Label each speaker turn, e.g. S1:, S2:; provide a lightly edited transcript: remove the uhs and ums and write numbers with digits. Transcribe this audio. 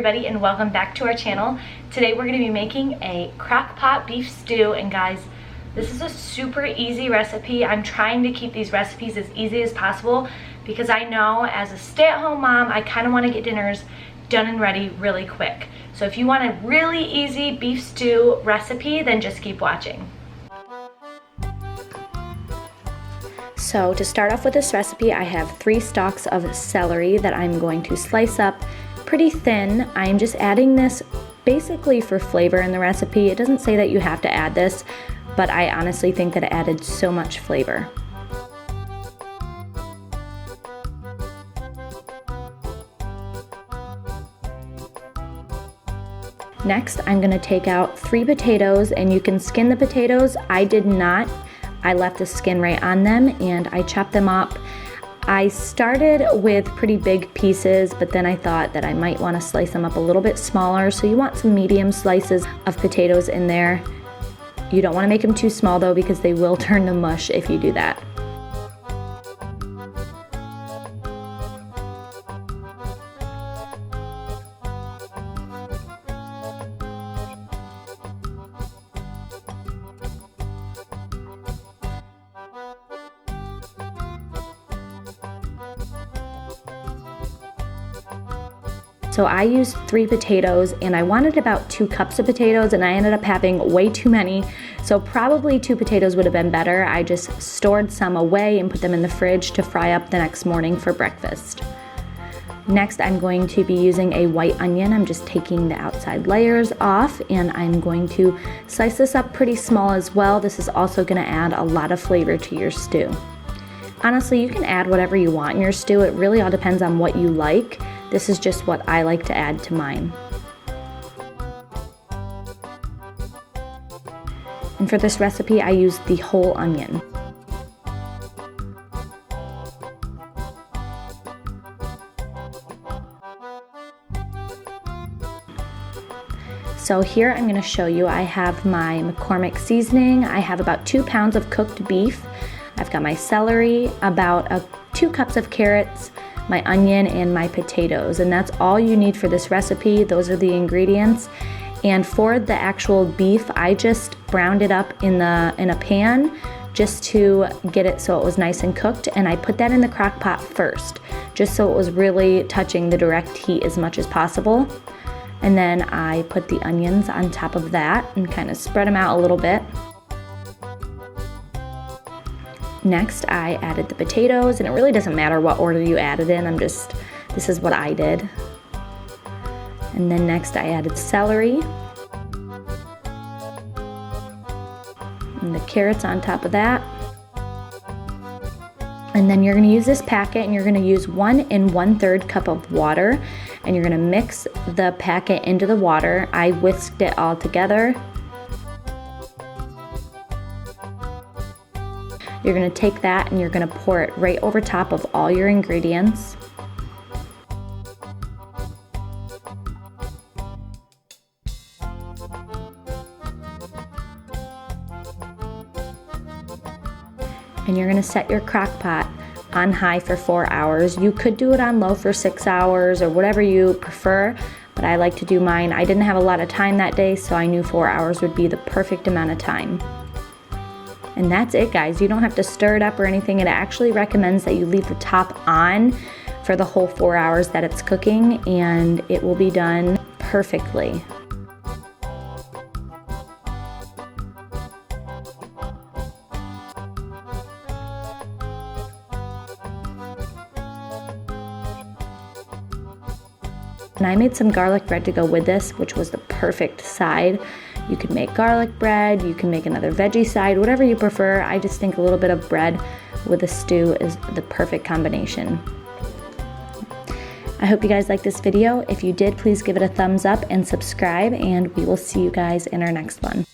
S1: everybody, and welcome back to our channel. Today we're going to be making a crock pot beef stew, and guys, this is a super easy recipe. I'm trying to keep these recipes as easy as possible because I know as a stay-at-home mom, I kind of want to get dinners done and ready really quick. So if you want a really easy beef stew recipe, then just keep watching. So to start off with this recipe, I have 3 stalks of celery that I'm going to slice up pretty thin. I'm just adding this basically for flavor in the recipe. It doesn't say that you have to add this, but I honestly think that it added so much flavor. Next, I'm going to take out 3 potatoes, and you can skin the potatoes. I did not. I left the skin right on them and I chopped them up. I started with pretty big pieces, but then I thought that I might want to slice them up a little bit smaller. So you want some medium slices of potatoes in there. You don't want to make them too small though, because they will turn to mush if you do that. So I used 3 potatoes, and I wanted about 2 cups of potatoes, and I ended up having way too many. So probably 2 potatoes would have been better. I just stored some away and put them in the fridge to fry up the next morning for breakfast. Next, I'm going to be using a white onion. I'm just taking the outside layers off, and I'm going to slice this up pretty small as well. This is also going to add a lot of flavor to your stew. Honestly, you can add whatever you want in your stew. It really all depends on what you like. This is just what I like to add to mine. And for this recipe, I used the whole onion. So here I'm going to show you, I have my McCormick seasoning. I have about 2 pounds of cooked beef. I've got my celery, about 2 cups of carrots, my onion, and my potatoes, and that's all you need for this recipe. Those are the ingredients. And for the actual beef, I just browned it up in a pan just to get it so it was nice and cooked, and I put that in the crock pot first, just so it was really touching the direct heat as much as possible. And then I put the onions on top of that and kind of spread them out a little bit. Next, I added the potatoes, and it really doesn't matter what order you add it in. This is what I did. And then next I added celery. And the carrots on top of that. And then you're gonna use this packet, and you're gonna use 1 1/3 cup of water, and you're gonna mix the packet into the water. I whisked it all together. You're gonna take that and you're gonna pour it right over top of all your ingredients. And you're gonna set your crock pot on high for 4 hours. You could do it on low for 6 hours or whatever you prefer, but I like to do mine. I didn't have a lot of time that day, so I knew 4 hours would be the perfect amount of time. And that's it, guys. You don't have to stir it up or anything. It actually recommends that you leave the top on for the whole 4 hours that it's cooking, and it will be done perfectly. And I made some garlic bread to go with this, which was the perfect side. You can make garlic bread, you can make another veggie side, whatever you prefer. I just think a little bit of bread with a stew is the perfect combination. I hope you guys liked this video. If you did, please give it a thumbs up and subscribe, and we will see you guys in our next one.